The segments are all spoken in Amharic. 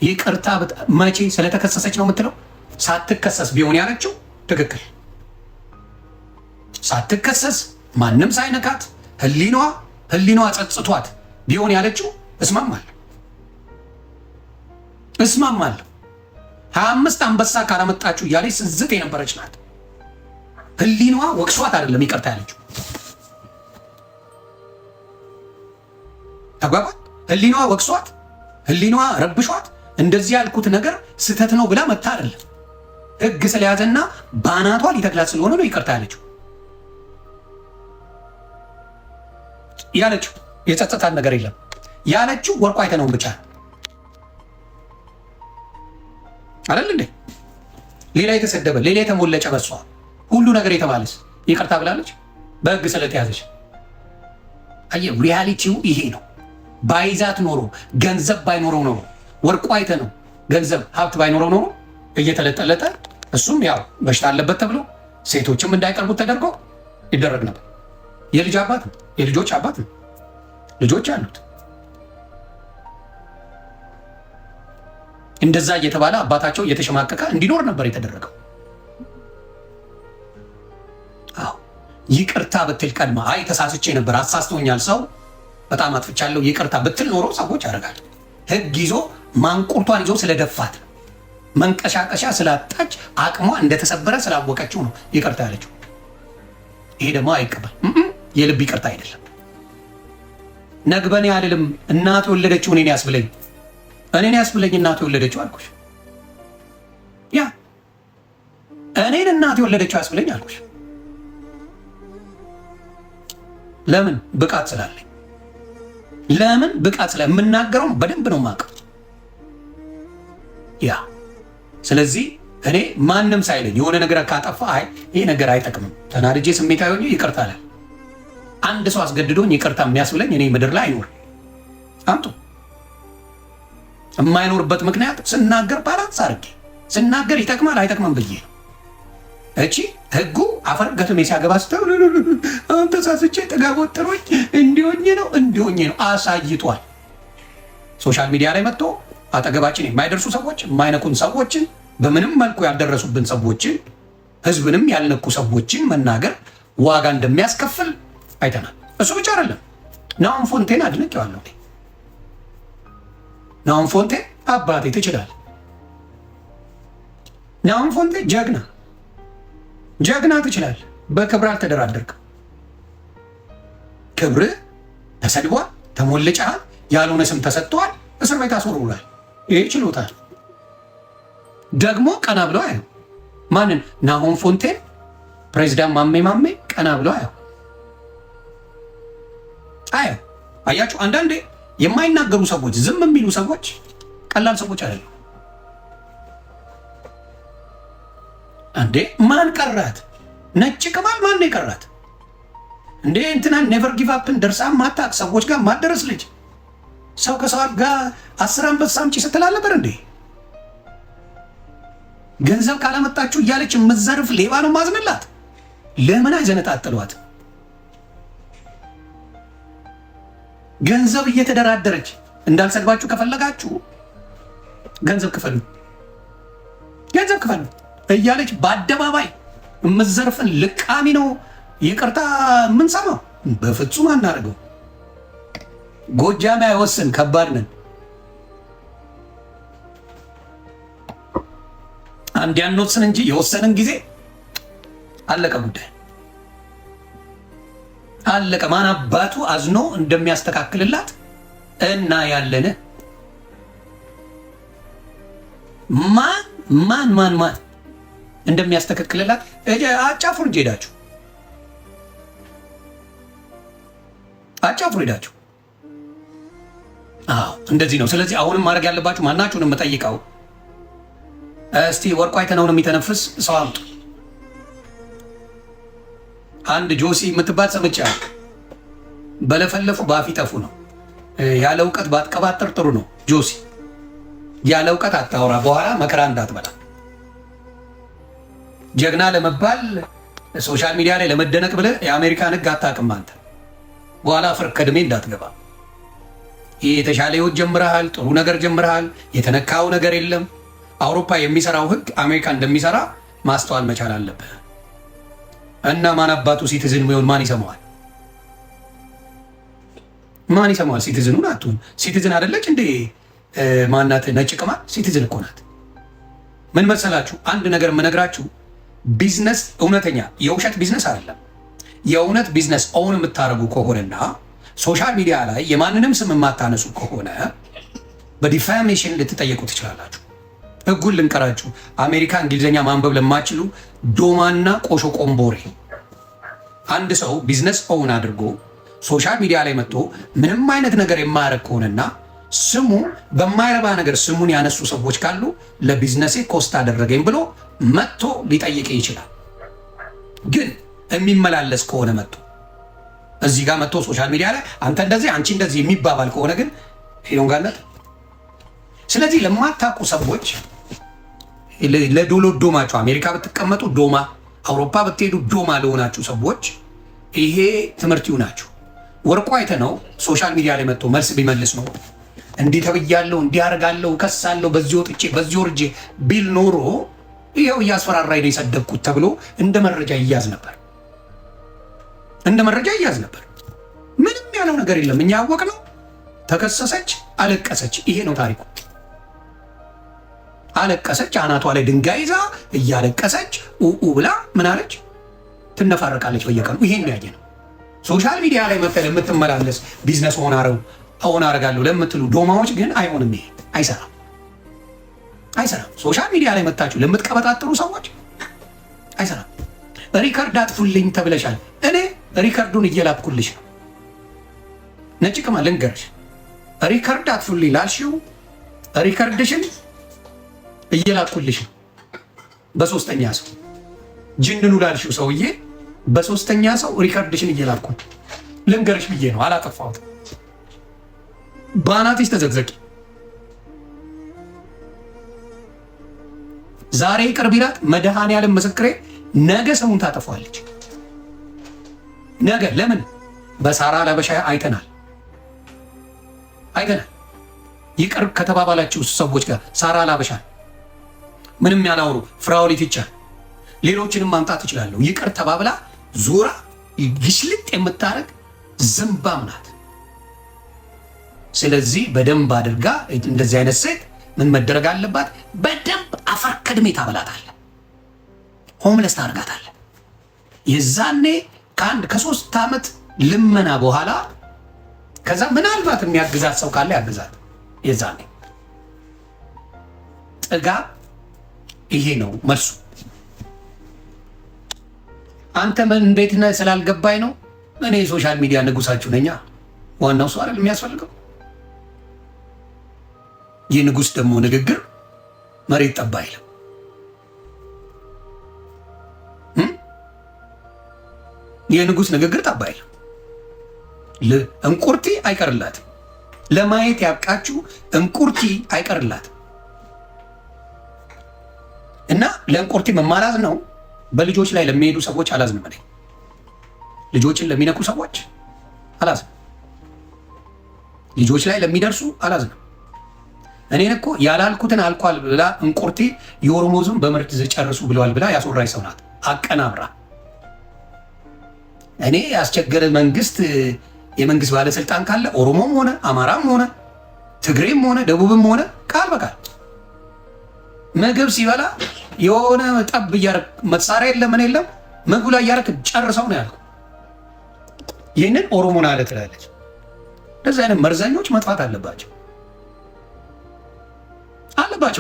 ይቅርታ መቼ ስለተከሰሰች ነው የምትለው? ሳትከሰስ ቢሆን ያለችው ትክክል። ሳትከሰስ ማንም ሳይነካት ህሊናዋ ጸጽቷት ቢሆን ያለችው እስማማለሁ። 25 አንበሳ ካላመጣችሁ እያለች ስዝት የነበረች ናት። ህሊናዋ ወቅሷት አይደለም ይቅርታ ያለችው። ተጓጓት። ህሊናዋ ወቅሷት፣ ህሊናዋ ረብሿት፣ እንደዚህ ያልኩት ነገር ስህተት ነው ብላ መታ አይደለም። ህግ ስለያዘና ባናቷ ሊተክላት ስለሆነ ነው ይቅርታ ያለችው። ያለችው የጸጸታት ነገር የለም ያለችው ወርቁ አይተነውን ብቻ አይደል እንዴ? ሌላ የተሰደበ ሌላ የተሞለጨ በሷ ሁሉ ነገር የተባለስ ይቅርታ ብላለች በህግ ስለተያዘች። አየህ ሪያሊቲው ይሄ ነው። ባይዛት ኖሮ ገንዘብ ባይኖረው ኖሮ ወርቁ አይተነው ገንዘብ ሀብት ባይኖረው ኖሮ እየተለጠለጠ እሱም ያው በሽታ አለበት ተብሎ ሴቶችም እንዳይቀርቡት ተደርጎ ይደረግ ነበር። የልጅ አባት ነው፣ የልጆች አባት ነው፣ ልጆች አሉት። እንደዛ እየተባለ አባታቸው እየተሸማቀቀ እንዲኖር ነበር የተደረገው። አዎ ይቅርታ ብትል ቀድማ አይ ተሳስቼ ነበር አሳስቶኛል፣ ሰው በጣም አጥፍቻለሁ ይቅርታ ብትል ኖሮ ሰዎች ያደርጋል። ህግ ይዞ ማንቁርቷን ይዞ ስለደፋት መንቀሻቀሻ ስላጣች አቅሟ እንደተሰበረ ስላወቀችው ነው ይቅርታ ያለችው። ይሄ ደግሞ አይቀበል የልብ ይቅርታ አይደለም። ነግበኔ አልልም እናት የወለደችው እኔን ያስብለኝ እናት የወለደችው አልኩሽ። ያ እኔን እናት የወለደችው ያስብለኝ አልኩሽ። ለምን ብቃት ስላለኝ፣ ለምን ብቃት ስለ የምናገረው በደንብ ነው የማውቀው። ያ ስለዚህ እኔ ማንም ሳይለኝ የሆነ ነገር ካጠፋ አይ ይሄ ነገር አይጠቅምም ተናድጄ ስሜታዊ ሆኜ ይቅርታ አለ። አንድ ሰው አስገድዶኝ ይቅርታ የሚያስብለኝ እኔ ምድር ላይ አይኖር። አምጡ። የማይኖርበት ምክንያት ስናገር ባላንስ አድርጌ ስናገር ይጠቅማል አይጠቅምም ብዬ እቺ ህጉ አፈር ገትሜ ሲያገባ ስተው ተሳስቼ ጥጋብ ወጥሮኝ እንዲሆኝ ነው አሳይቷል። ሶሻል ሚዲያ ላይ መጥቶ አጠገባችን የማይደርሱ ሰዎች የማይነኩን ሰዎችን በምንም መልኩ ያልደረሱብን ሰዎችን ህዝብንም ያልነኩ ሰዎችን መናገር ዋጋ እንደሚያስከፍል አይተናል። እሱ ብቻ አይደለም። ናሆም ፎንቴን አድንቄዋለሁ። ናሆም ፎንቴ አባቴ ትችላለህ። ናሆም ፎንቴ ጀግና ትችላለህ። በክብር አልተደራደርክም። ክብር ተሰድቧል፣ ተሞልጨሃል፣ ያልሆነ ስም ተሰጥተዋል፣ እስር ቤት አስወርውሏል። ይሄ ችሎታል። ደግሞ ቀና ብለው አየው። ማንን? ናሆም ፎንቴን ፕሬዚዳንት ማሜ ቀና ብለው አየው። አያችሁ፣ አንዳንዴ የማይናገሩ ሰዎች ዝም የሚሉ ሰዎች ቀላል ሰዎች አይደሉም። እንዴ ማን ቀራት? ነጭ ቅማል ማን ነው የቀራት? እንዴ እንትና ኔቨር ጊቭ አፕን ደርሳ ማታቅ ሰዎች ጋር ማደረስ ልጅ ሰው ከሰው ጋር 10 አንበሳ አምጪ ስትል ነበር እንዴ? ገንዘብ ካላመጣችሁ እያለች የምትዘርፍ ሌባ ነው ማዝንላት። ለምን አይዘነጣጥሏት? ገንዘብ እየተደራደረች እንዳልሰድባችሁ ከፈለጋችሁ ገንዘብ ክፈሉ እያለች በአደባባይ የምትዘርፍን ልቃሚ ነው ይቅርታ የምንሰማው። በፍጹም አናደርገው። ጎጃም አይወስን፣ ከባድ ነን። አንድ ያንወስን እንጂ የወሰንን ጊዜ አለቀ ጉዳይ አለቀ። ማን አባቱ አዝኖ እንደሚያስተካክልላት እና ያለን ማን እንደሚያስተካክልላት አጫፍሩ እንጂ ሄዳችሁ አጫፍሩ ሄዳችሁ። አዎ እንደዚህ ነው። ስለዚህ አሁንም ማድረግ ያለባችሁ ማናችሁንም የምጠይቀው እስቲ ወርቁ አይተነውን የሚተነፍስ ሰው አምጡ። አንድ ጆሲ የምትባል ሰምቻ በለፈለፉ ባፍ ይጠፉ ነው። ያለ እውቀት ባትቀባጠር ጥሩ ነው። ጆሲ ያለ እውቀት አታውራ፣ በኋላ መከራ እንዳትበላ። ጀግና ለመባል ሶሻል ሚዲያ ላይ ለመደነቅ ብለህ የአሜሪካን ሕግ አታውቅም አንተ። በኋላ ፍርድ ከዕድሜ እንዳትገባ። የተሻለ ህይወት ጀምረሃል፣ ጥሩ ነገር ጀምረሃል፣ የተነካው ነገር የለም። አውሮፓ የሚሰራው ህግ አሜሪካ እንደሚሰራ ማስተዋል መቻል አለብህ። እና ማን አባቱ ሲቲዝን ሚሆን ማን ይሰማዋል? ማን ይሰማዋል? ሲቲዝኑን አትሁን። ሲቲዝን አይደለች እንዴ ማናት? ነጭ ቅማል ሲቲዝን እኮ ናት። ምን መሰላችሁ? አንድ ነገር የምነግራችሁ ቢዝነስ እውነተኛ የውሸት ቢዝነስ አይደለም። የእውነት ቢዝነስ ኦውን የምታደርጉ ከሆነና ሶሻል ሚዲያ ላይ የማንንም ስም የማታነሱ ከሆነ በዲፋሜሽን ልትጠየቁ ትችላላችሁ። ህጉን ልንቀራችሁ። አሜሪካ እንግሊዝኛ ማንበብ ለማችሉ ዶማና ቆሾ ቆምቦሬ አንድ ሰው ቢዝነስ ኦውን አድርጎ ሶሻል ሚዲያ ላይ መጥቶ ምንም አይነት ነገር የማያደርግ ከሆነና ስሙ በማይረባ ነገር ስሙን ያነሱ ሰዎች ካሉ ለቢዝነሴ ኮስት አደረገኝ ብሎ መጥቶ ሊጠይቅ ይችላል። ግን የሚመላለስ ከሆነ መጥቶ እዚህ ጋር መጥቶ ሶሻል ሚዲያ ላይ አንተ እንደዚህ አንቺ እንደዚህ የሚባባል ከሆነ ግን ሄዶንጋለት። ስለዚህ ለማታውቁ ሰዎች ለዶሎ ዶማችሁ አሜሪካ ብትቀመጡ ዶማ፣ አውሮፓ ብትሄዱ ዶማ ለሆናችሁ ሰዎች ይሄ ትምህርት ይሁናችሁ። ወርቁ አይተነው ሶሻል ሚዲያ ላይ መጥቶ መልስ ቢመልስ ነው እንዲህ ተብያለሁ፣ እንዲህ አደርጋለሁ፣ ከሳለሁ፣ በዚህ ወጥቼ በዚህ ወርጄ ቢል ኖሮ ይኸው እያስፈራራኝ ነው የሰደብኩት ተብሎ እንደ መረጃ ይያዝ ነበር። እንደ መረጃ ይያዝ ነበር። ምንም ያለው ነገር የለም። እኛ ያወቅነው ተከሰሰች፣ አለቀሰች። ይሄ ነው ታሪኩ። አለቀሰች፣ አናቷ ላይ ድንጋይ ይዛ እያለቀሰች ኡ ብላ ምን አለች? ትነፋረቃለች በየቀኑ። ይሄን ነው ያየነው። ሶሻል ሚዲያ ላይ መጥተህ የምትመላለስ ቢዝነስ ሆን አረጋለሁ ለምትሉ ዶማዎች ግን አይሆንም። ይሄ አይሰራም፣ አይሰራም። ሶሻል ሚዲያ ላይ መጥታችሁ ለምትቀበጣጥሩ ሰዎች አይሰራም። ሪከርድ አጥፉልኝ ተብለሻል። እኔ ሪከርዱን እየላኩልሽ ነው። ነጭ ቅማ ልንገርሽ፣ ሪከርድ አጥፉልኝ ላልሽው ሪከርድሽን እየላኩልሽ ነው። በሶስተኛ ሰው ጅንኑ ላልሽው ሰውዬ በሶስተኛ ሰው ሪከርድሽን እየላኩ ልንገርሽ ብዬ ነው። አላጠፋሁት። ባናትሽ ተዘግዘቂ። ዛሬ ይቅር ቢላት መድኃኔዓለም ምስክሬ ነገ ስሙን ታጠፋለች። ነገ ለምን? በሳራ ለበሻ አይተናል። ይቅር ከተባባላችሁ ሰዎች ጋር ሳራ ላበሻ ምንም ያላወሩ ፍራኦሊት ይቻል ሌሎችንም ማምጣት እችላለሁ። ይቅር ተባብላ ዙራ ግሽልጥ የምታረግ ዝምባም ናት። ስለዚህ በደንብ አድርጋ እንደዚህ አይነት ሴት ምን መደረግ አለባት? በደንብ አፈር ከድሜ ታበላታለህ፣ ሆምለስ ታደርጋታለህ። የዛኔ ከ3 ዓመት ልመና በኋላ ከዛ ምናልባት የሚያግዛት ሰው ካለ ያግዛት። የዛኔ ጥጋብ ይሄ ነው መልሱ። አንተ ምን እንዴት ነህ ስላልገባኝ ነው። እኔ የሶሻል ሚዲያ ንጉሳችሁ ነኛ። ዋናው ሰው አይደል የሚያስፈልገው። የንጉስ ደግሞ ንግግር መሬት ጠባ አይልም። የንጉስ ንግግር ጠባ አይልም። እንቁርቲ አይቀርላትም። ለማየት ያብቃችሁ። እንቁርቲ አይቀርላትም። እና ለእንቁርቲ መማላዝ ነው። በልጆች ላይ ለሚሄዱ ሰዎች አላዝንም። እኔ ልጆችን ለሚነኩ ሰዎች አላዝንም። ልጆች ላይ ለሚደርሱ አላዝንም። እኔን እኮ ያላልኩትን አልኳል ብላ እንቁርቲ የኦሮሞ ሕዝብን በምርጥ ጨርሱ ብለዋል ብላ ያስወራኝ ሰው ናት። አቀናብራ እኔ ያስቸገረ መንግስት የመንግስት ባለስልጣን ካለ ኦሮሞም ሆነ አማራም ሆነ ትግሬም ሆነ ደቡብም ሆነ ቃል በቃል ምግብ ሲበላ የሆነ ጠብ እያረክ መሳሪያ የለም ምን የለም ምግቡ ላይ እያረክ ጨርሰው ነው ያልኩት። ይህንን ኦሮሞን አለ ትላለች። እንደዚህ አይነት መርዘኞች መጥፋት አለባቸው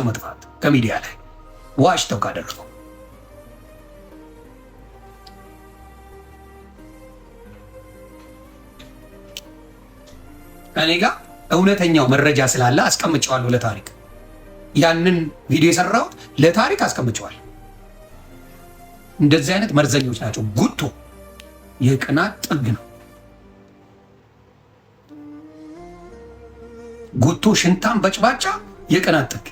መጥፋት ከሚዲያ ላይ ዋሽተው ካደረጉ። እኔ ጋር እውነተኛው መረጃ ስላለ አስቀምጨዋለሁ ለታሪክ። ያንን ቪዲዮ የሰራሁት ለታሪክ አስቀምጨዋለሁ። እንደዚህ አይነት መርዘኞች ናቸው። ጉቶ የቅናት ጥግ ነው። ጉቶ ሽንታም በጭባጫ የቅናት ጥግ።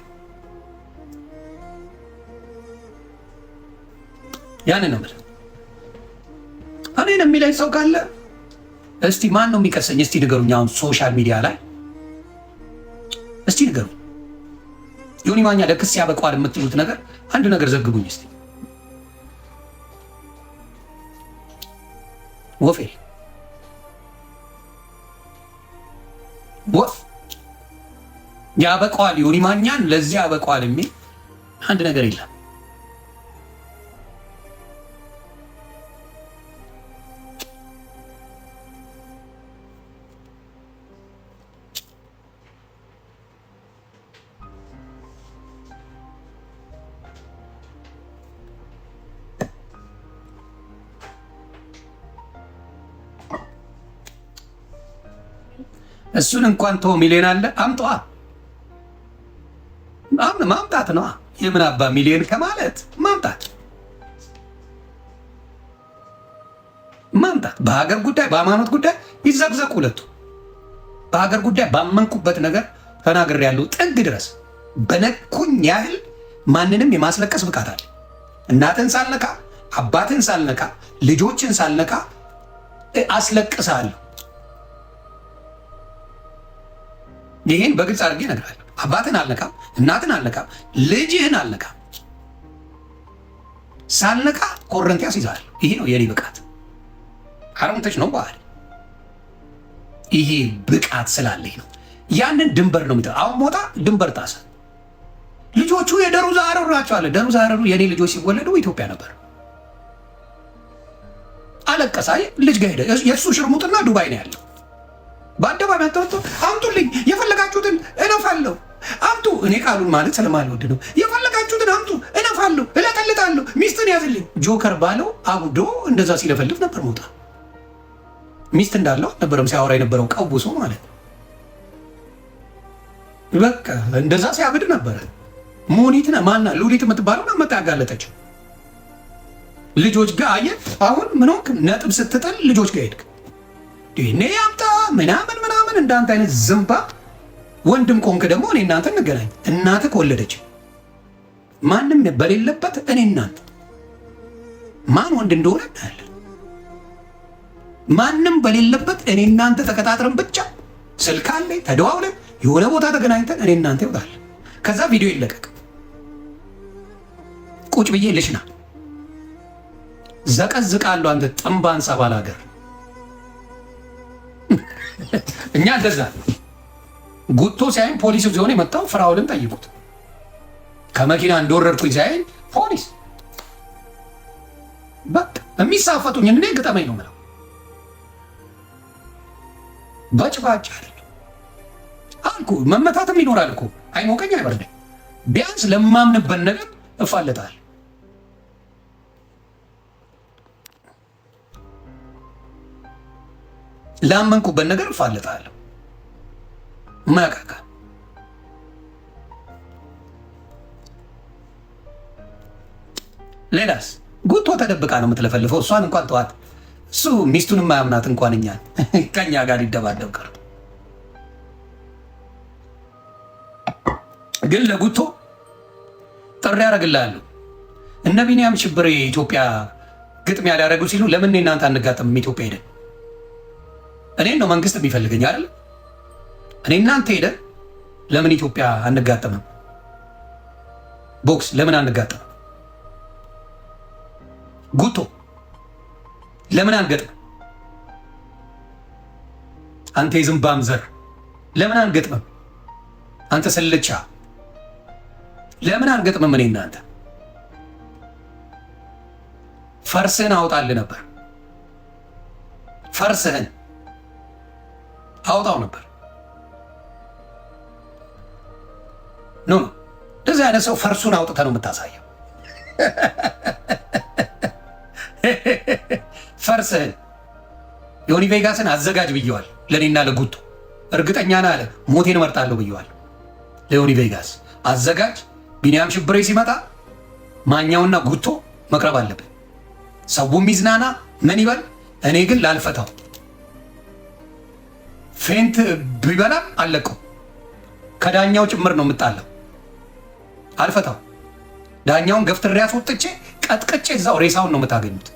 ያንን ነው ማለት። እኔን የሚለኝ ሰው ካለ እስቲ ማን ነው የሚከሰኝ? እስቲ ንገሩኝ። አሁን ሶሻል ሚዲያ ላይ እስቲ ንገሩ። ዮኒ ማኛ ለክስ ያበቋል የምትሉት ነገር አንድ ነገር ዘግቡኝ እስቲ። ወፌ ወፍ ያበቋል፣ ዮኒ ማኛን ለዚህ ያበቋል የሚል አንድ ነገር የለም። እሱን እንኳን ተው፣ ሚሊዮን አለ አምጧ። ማምጣት ነው። የምን አባ ሚሊዮን ከማለት ማምጣት በሀገር ጉዳይ በሃይማኖት ጉዳይ ይዘቅዘቁ ሁለቱ። በሀገር ጉዳይ ባመንኩበት ነገር ተናግሬያለሁ ጥግ ድረስ። በነኩኝ ያህል ማንንም የማስለቀስ ብቃት አለ። እናትን ሳልነካ፣ አባትን ሳልነካ፣ ልጆችን ሳልነካ አስለቅሳለሁ። ይህን በግልጽ አድርጌ እነግርሃለሁ። አባትን አልነካም፣ እናትን አልነካም፣ ልጅህን አልነካም። ሳልነካ ኮረንቲ ያስይዛለሁ። ይሄ ነው የኔ ብቃት። አረምተች ነው ባህል። ይሄ ብቃት ስላለኝ ነው። ያንን ድንበር ነው የሚጠ አሁን ሞጣ ድንበር ጣሰ። ልጆቹ የደሩዛ ሀረሩ ናቸው አለ። ደሩዛ ሀረሩ የኔ ልጆች ሲወለዱ ኢትዮጵያ ነበር። አለቀሳ። ልጅ ጋር ሄደ። የእሱ ሽርሙጥና ዱባይ ነው ያለው። በአደባባይ ተወጥቶ አምጡልኝ፣ የፈለጋችሁትን እነፋለሁ፣ አምጡ። እኔ ቃሉን ማለት ስለማልወድ ነው። የፈለጋችሁትን አምጡ፣ እነፋለሁ፣ እለጠልጣለሁ፣ ሚስትን ያዝልኝ። ጆከር ባለው አብዶ እንደዛ ሲለፈልፍ ነበር ሞጣ። ሚስት እንዳለው አልነበረም ሲያወራ የነበረው ቀውሶ ማለት ነው። በቃ እንደዛ ሲያብድ ነበረ። ሙኒት ማና ሉሊት የምትባለው መጣ ያጋለጠች ልጆች ጋር አየህ። አሁን ምን ሆንክ? ነጥብ ስትጥል ልጆች ጋር ሄድክ። እኔ ያምጣ ምናምን ምናምን። እንዳንተ አይነት ዝምባ ወንድም ቆንክ ደግሞ እኔ እናንተ እንገናኝ። እናትህ ከወለደች ማንም በሌለበት እኔ እናንተ ማን ወንድ እንደሆነ እናያለን። ማንም በሌለበት እኔ እናንተ ተቀጣጥረን ብቻ ስልክ አለኝ ተደዋውለን የሆነ ቦታ ተገናኝተን እኔ እናንተ ይወጣል። ከዛ ቪዲዮ ይለቀቅ። ቁጭ ብዬ ልሽና ዘቀዝቃለሁ። አንተ ጥንባን ሰባል ሀገር እኛ እንደዛ ጉቶ ሲያይን ፖሊስ ሲሆን የመጣው ፍራውልን ጠይቁት። ከመኪና እንደወረድኩኝ ሲያይን ፖሊስ በቃ የሚሳፈጡኝ እኔ ግጠመኝ ነው የምለው። በጭባጭ አይደል አልኩ። መመታትም ይኖራል እኮ አይሞቀኝ አይበርደኝ። ቢያንስ ለማምንበት ነገር እፋለጣል። ላመንኩበት ነገር እፋለጣለሁ። ማቃቃ ሌላስ ጉቶ ተደብቃ ነው የምትለፈልፈው። እሷን እንኳን ተዋት። እሱ ሚስቱን የማያምናት እንኳን እኛን ከኛ ጋር ሊደባደብ ቀር። ግን ለጉቶ ጥሪ ያደርግልሃለሁ። እነ ቢኒያም ሽብሬ ኢትዮጵያ ግጥሚያ ሊያደርጉ ሲሉ ለምን እናንተ አንጋጠምም? ኢትዮጵያ ሄደን እኔን ነው መንግስት የሚፈልገኝ አይደል? እኔ እናንተ ሄደን ለምን ኢትዮጵያ አንጋጠምም? ቦክስ ለምን አንጋጠምም? ጉቶ ለምን አንገጥምም? አንተ የዝምባም ዘር ለምን አንገጥምም? አንተ ሰልቻ ለምን አንገጥምም? እኔ እናንተ ፈርስህን አውጣልህ ነበር። ፈርስህን አውጣው ነበር። ኖ እንደዚህ አይነት ሰው ፈርሱን አውጥተህ ነው የምታሳየው። ፈርስህን ዮኒ ቬጋስን አዘጋጅ ብየዋል ለእኔና ለጉቶ። እርግጠኛ ነህ አለ ሞቴን እመርጣለሁ ብየዋል ለዮኒ ቬጋስ። አዘጋጅ። ቢኒያም ሽብሬ ሲመጣ ማኛውና ጉቶ መቅረብ አለብን። ሰውም ይዝናና ምን ይበል። እኔ ግን ላልፈታው። ፌንት ቢበላም አለቀው። ከዳኛው ጭምር ነው የምጣለው። አልፈታው። ዳኛውን ገፍትሬ አስወጥቼ ቀጥቅጬ እዛው ሬሳውን ነው የምታገኙት።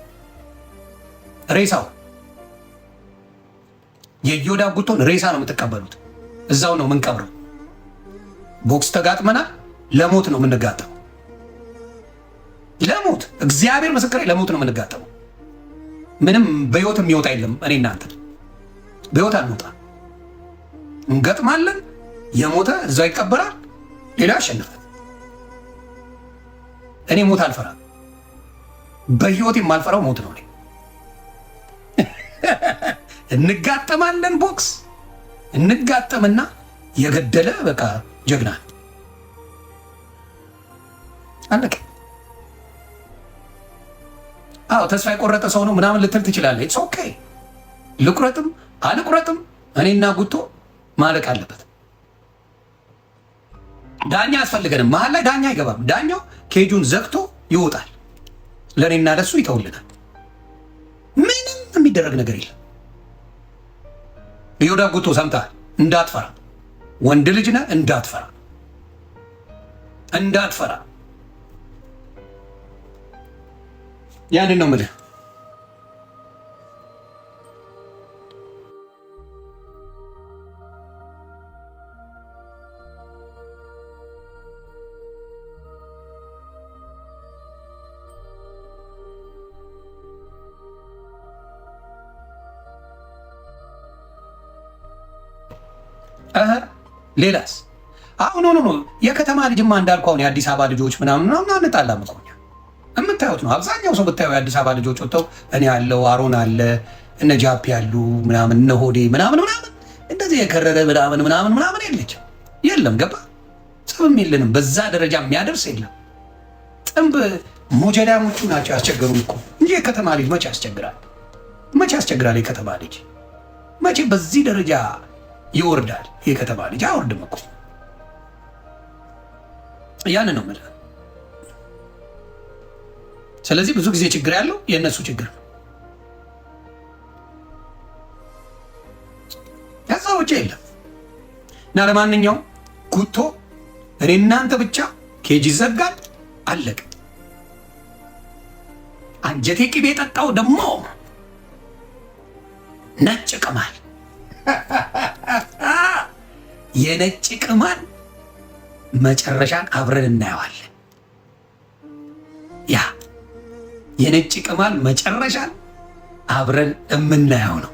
ሬሳው የዮዳ ጉቶን ሬሳ ነው የምትቀበሉት። እዛው ነው የምንቀብረው። ቦክስ ተጋጥመናል። ለሞት ነው የምንጋጠመው። ለሞት እግዚአብሔር ምስክሬ፣ ለሞት ነው የምንጋጠመው። ምንም በህይወት የሚወጣ የለም። እኔ እናንተ በህይወት አንወጣ፣ እንገጥማለን። የሞተ እዛው ይቀበራል፣ ሌላ ያሸንፋል። እኔ ሞት አልፈራም። በህይወት የማልፈራው ሞት ነው። እንጋጠማለን፣ ቦክስ እንጋጠምና የገደለ በቃ ጀግና አለቀ። አዎ ተስፋ የቆረጠ ሰው ነው ምናምን ልትል ትችላለህ። ኢትስ ኦኬ። ልቁረጥም አልቁረጥም እኔና ጉቶ ማለቅ አለበት። ዳኛ አያስፈልገንም። መሀል ላይ ዳኛ አይገባም። ዳኛው ኬጁን ዘግቶ ይወጣል። ለእኔና ለሱ ይተውልናል። ምንም የሚደረግ ነገር የለም። ይሁዳ ጉቶ ሰምተሃል? እንዳትፈራ፣ ወንድ ልጅ ነህ። እንዳትፈራ፣ እንዳትፈራ። ያንን ነው የምልህ። ሌላስ? አሁን ሆኖ የከተማ ልጅማ እንዳልኩ አሁን የአዲስ አበባ ልጆች ምናምን አንጣላም እኮ እኛ የምታዩት ነው። አብዛኛው ሰው ብታዩ የአዲስ አበባ ልጆች ወጥተው እኔ ያለው አሮን አለ እነ ጃፒ ያሉ ምናምን እነ ሆዴ ምናምን እንደዚህ የከረረ ምናምን የለም። ገባ? ጽብም የለንም። በዛ ደረጃ የሚያደርስ የለም። ጥንብ ሞጀዳሞቹ ናቸው ያስቸገሩን እኮ እንጂ የከተማ ልጅ መቼ ያስቸግራል? መቼ ያስቸግራል? የከተማ ልጅ መቼ በዚህ ደረጃ ይወርዳል? የከተማ ልጅ አወርድም እኮ። ያን ነው የምልህ። ስለዚህ ብዙ ጊዜ ችግር ያለው የእነሱ ችግር ነው። ከዛ ውጭ የለም። እና ለማንኛውም ጉቶ እኔ እናንተ ብቻ ኬጅ ይዘጋል፣ አለቀ። አንጀቴ ቅቤ የጠጣው ደግሞ ነጭ ቅማል የነጭ ቅማል መጨረሻን አብረን እናየዋለን። ያ የነጭ ቅማል መጨረሻን አብረን የምናየው ነው።